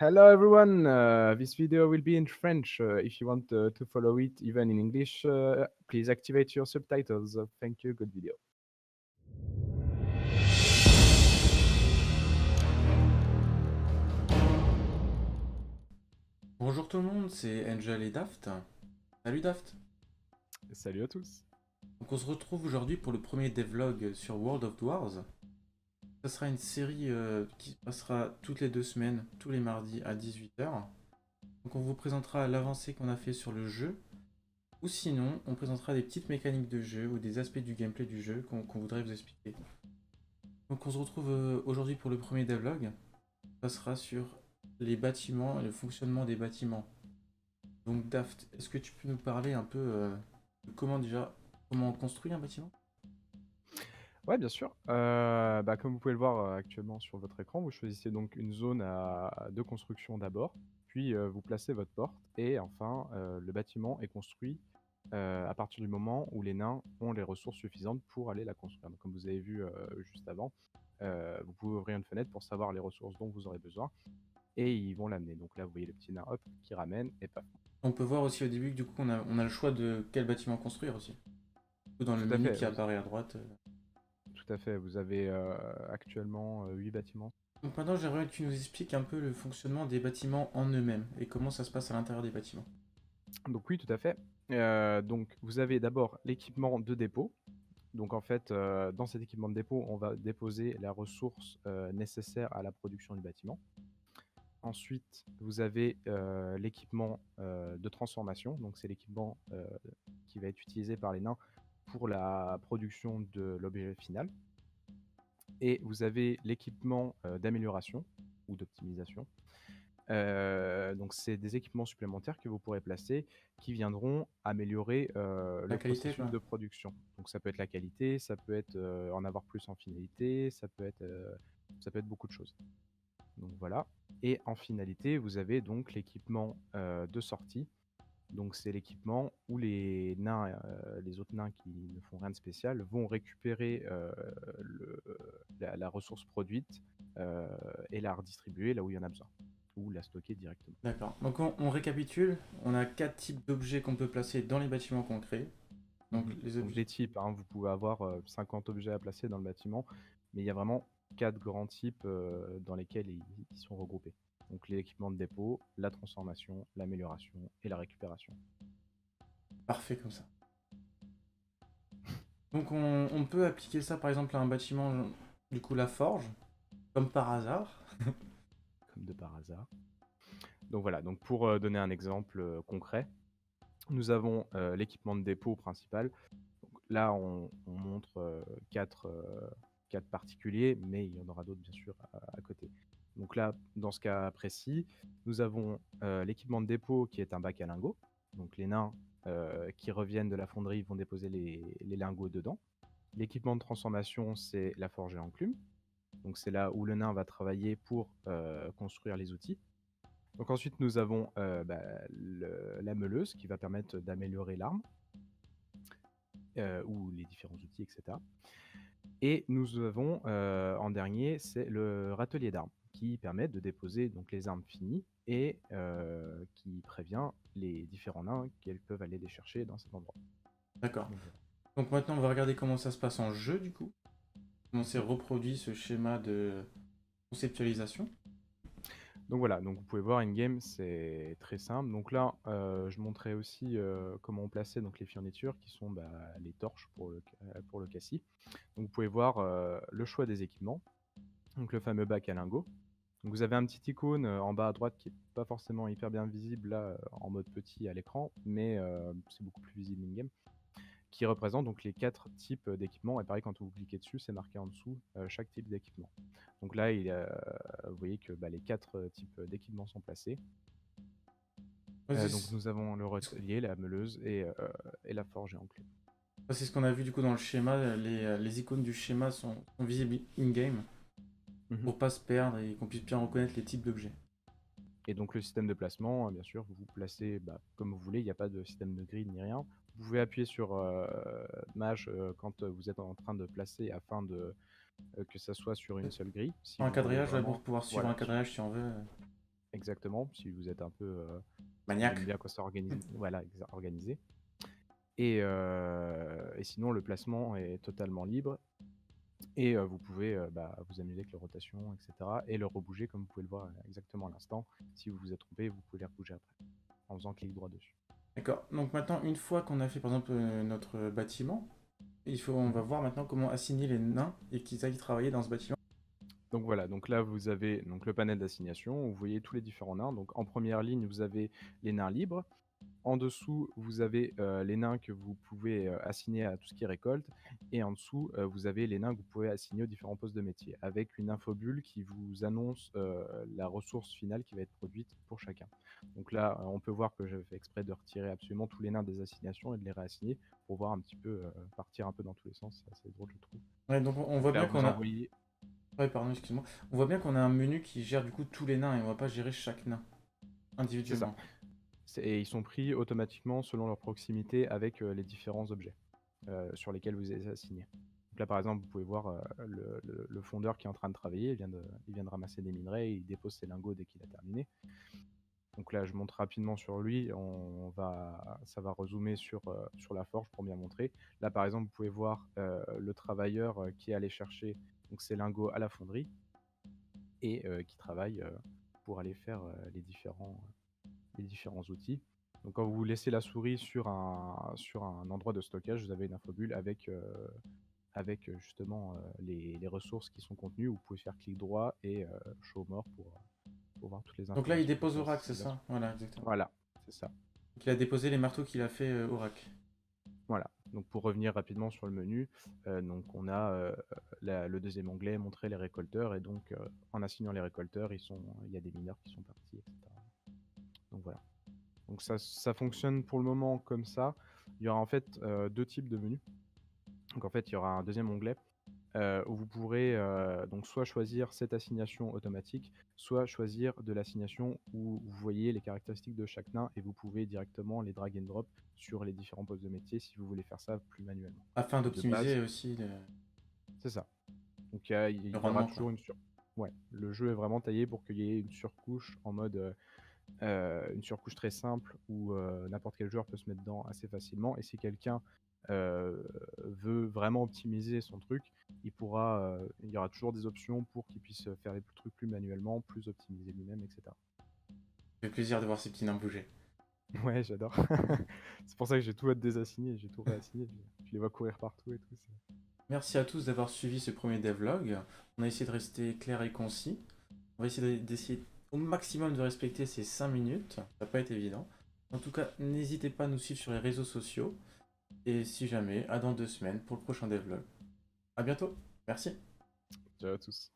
Hello everyone, this video will be in French. If you want to follow it even in English, please activate your subtitles. Thank you, good video. Bonjour tout le monde, c'est Angel et Daft. Salut Daft. Salut à tous. Donc on se retrouve aujourd'hui pour le premier devlog sur World of Dwarves. Ça sera une série qui passera toutes les 2 semaines, tous les mardis à 18h. Donc on vous présentera l'avancée qu'on a fait sur le jeu, ou sinon on présentera des petites mécaniques de jeu ou des aspects du gameplay du jeu qu'on voudrait vous expliquer. Donc on se retrouve aujourd'hui pour le premier devlog. Ça sera sur les bâtiments et le fonctionnement des bâtiments. Donc Daft, est-ce que tu peux nous parler un peu de comment on construit un bâtiment? Ouais, bien sûr. Comme vous pouvez le voir actuellement sur votre écran, vous choisissez donc une zone de construction d'abord, puis vous placez votre porte, et enfin le bâtiment est construit à partir du moment où les nains ont les ressources suffisantes pour aller la construire. Donc, comme vous avez vu juste avant, vous pouvez ouvrir une fenêtre pour savoir les ressources dont vous aurez besoin, et ils vont l'amener. Donc là, vous voyez le petit nain, hop, qui ramène, et paf. On peut voir aussi au début que du coup on a le choix de quel bâtiment construire aussi. Dans le Tout à menu fait, qui apparaît à droite. tout à fait. Vous avez actuellement 8 bâtiments. Donc maintenant j'aimerais que tu nous expliques un peu le fonctionnement des bâtiments en eux-mêmes et comment ça se passe à l'intérieur des bâtiments. Donc oui, tout à fait. Donc vous avez d'abord l'équipement de dépôt. Donc en fait, dans cet équipement de dépôt, on va déposer la ressource nécessaire à la production du bâtiment. Ensuite, vous avez l'équipement de transformation. Donc c'est l'équipement qui va être utilisé par les nains pour la production de l'objet final. Et vous avez l'équipement d'amélioration ou d'optimisation. Donc c'est des équipements supplémentaires que vous pourrez placer qui viendront améliorer La le qualité processus quoi. de production. Donc ça peut être la qualité, ça peut être en avoir plus en finalité, ça peut être beaucoup de choses. Donc voilà. Et en finalité, vous avez donc l'équipement de sortie. Donc c'est l'équipement où les nains, les autres nains qui ne font rien de spécial, vont récupérer le, la ressource produite et la redistribuer là où il y en a besoin, ou la stocker directement. D'accord. Donc on récapitule, on a 4 types d'objets qu'on peut placer dans les bâtiments qu'on crée. Donc les Donc objets. des types, hein, vous pouvez avoir 50 objets à placer dans le bâtiment, mais il y a vraiment 4 grands types dans lesquels ils sont regroupés. Donc l'équipement de dépôt, la transformation, l'amélioration et la récupération. Parfait comme ça. Donc on peut appliquer ça par exemple à un bâtiment, du coup la forge, comme par hasard. Comme de par hasard. Donc voilà, donc pour donner un exemple concret, nous avons l'équipement de dépôt principal. Donc là, on montre 4 particuliers, mais il y en aura d'autres bien sûr à côté. Donc là, dans ce cas précis, nous avons l'équipement de dépôt qui est un bac à lingots. Donc les nains qui reviennent de la fonderie vont déposer les lingots dedans. L'équipement de transformation, c'est la forge et enclume. Donc c'est là où le nain va travailler pour construire les outils. Donc ensuite, nous avons la meuleuse qui va permettre d'améliorer l'arme ou les différents outils, etc. Et nous avons en dernier, c'est le râtelier d'armes qui permet de déposer donc les armes finies et qui prévient les différents nains qu'elles peuvent aller les chercher dans cet endroit. D'accord. Donc, voilà. Donc maintenant on va regarder comment ça se passe en jeu du coup. Comment c'est reproduit ce schéma de conceptualisation. Donc voilà, donc vous pouvez voir in-game, c'est très simple. Donc là, je montrais aussi comment on plaçait donc, les fournitures qui sont les torches pour le cassis. Donc vous pouvez voir le choix des équipements, donc le fameux bac à lingots. Donc vous avez un petit icône en bas à droite qui n'est pas forcément hyper bien visible là en mode petit à l'écran, mais c'est beaucoup plus visible in-game, qui représente donc les 4 types d'équipements. Et pareil, quand vous cliquez dessus, c'est marqué en dessous chaque type d'équipement. Donc là, vous voyez que les 4 types d'équipements sont placés. Donc nous avons le râtelier, la meuleuse et la forge et enclume. C'est ce qu'on a vu du coup dans le schéma. Les icônes du schéma sont visibles in-game Mhm. pour pas se perdre et qu'on puisse bien reconnaître les types d'objets. Et donc le système de placement, bien sûr, vous vous placez comme vous voulez, il n'y a pas de système de grille ni rien. Vous pouvez appuyer sur Maj quand vous êtes en train de placer afin que ça soit sur une seule grille. Si Un vous voulez quadrillage ouais, vraiment, pour pouvoir suivre un voilà, quadrillage si on veut. exactement, si vous êtes un peu, qui aime Maniaque. bien quand c'est organisé, voilà, organisé. Et sinon, le placement est totalement libre et vous pouvez vous amuser avec les rotations, etc. et le rebouger comme vous pouvez le voir exactement à l'instant. Si vous vous êtes trompé, vous pouvez les rebouger après en faisant clic droit dessus. D'accord. Donc maintenant, une fois qu'on a fait par exemple notre bâtiment, on va Mhm. voir maintenant comment assigner les nains et qu'ils aillent travailler dans ce bâtiment. Donc voilà, donc là vous avez donc le panel d'assignation, où vous voyez tous les différents nains. Donc en première ligne, vous avez les nains libres. En dessous, vous avez les nains que vous pouvez assigner à tout ce qui est récolte. Et en dessous, vous avez les nains que vous pouvez assigner aux différents postes de métier, avec une infobulle qui vous annonce la ressource finale qui va être produite pour chacun. Donc là, on peut voir que j'avais fait exprès de retirer absolument tous les nains des assignations et de les réassigner pour voir un petit peu, partir un peu dans tous les sens. C'est assez drôle, je trouve. Ouais, donc on voit Donc là, bien vous qu'on a. envoyez. Ouais, pardon, excuse-moi. On voit bien qu'on a un menu qui gère du coup tous les nains et on va pas gérer chaque nain C'est ça. individuellement. Et ils sont pris automatiquement selon leur proximité avec les différents objets sur lesquels vous êtes assigné. Donc là, par exemple, vous pouvez voir le fondeur qui est en train de travailler. Il vient de ramasser des minerais et il dépose ses lingots dès qu'il a terminé. Donc là, je montre rapidement sur lui. Ça va rezoomer sur la forge pour bien montrer. Là, par exemple, vous pouvez voir le travailleur qui est allé chercher donc, ses lingots à la fonderie et qui travaille pour aller faire les différents outils. Donc quand vous laissez la souris sur un endroit de stockage, vous avez une infobulle avec justement les ressources qui sont contenues. Vous pouvez faire clic droit et show more pour voir toutes les Donc là, il informations dépose qui au sont rack, c'est accessibles là-dessus. ça? Voilà, exactement. Voilà, c'est ça. Donc il a déposé les marteaux qu'il a fait au rack. Voilà. Donc pour revenir rapidement sur le menu, donc on a le deuxième onglet, montrer les récolteurs, et donc en assignant les récolteurs, il y a des mineurs qui sont partis, etc. Donc voilà. Donc ça fonctionne pour le moment comme ça. Il y aura en fait deux types de menus. Donc en fait, il y aura un deuxième onglet où vous pourrez donc soit choisir cette assignation automatique, soit choisir de l'assignation où vous voyez les caractéristiques de chaque nain et vous pouvez directement les drag and drop sur les différents postes de métier si vous voulez faire ça plus manuellement. Afin Mais de base, d'optimiser aussi c'est ça. Donc le il y aura rendement, quoi. toujours Ouais, le jeu est vraiment taillé pour qu'il y ait une surcouche en mode une surcouche très simple où n'importe quel joueur peut se mettre dedans assez facilement. Et si quelqu'un veut vraiment optimiser son truc, il y aura toujours des options pour qu'il puisse faire les trucs plus manuellement, plus optimiser lui-même, etc. Ça fait plaisir de voir ces petits nains bouger. Ouais, j'adore. C'est pour ça que j'ai tout désassigné, j'ai tout réassigné. Je les vois courir partout et tout. Merci à tous d'avoir suivi ce premier devlog. On a essayé de rester clair et concis. On va essayer d'essayer au maximum de respecter ces 5 minutes. Ça va pas être évident. En tout cas, n'hésitez pas à nous suivre sur les réseaux sociaux. Et si jamais, à dans 2 semaines pour le prochain devlog. À bientôt. Merci. Ciao à tous.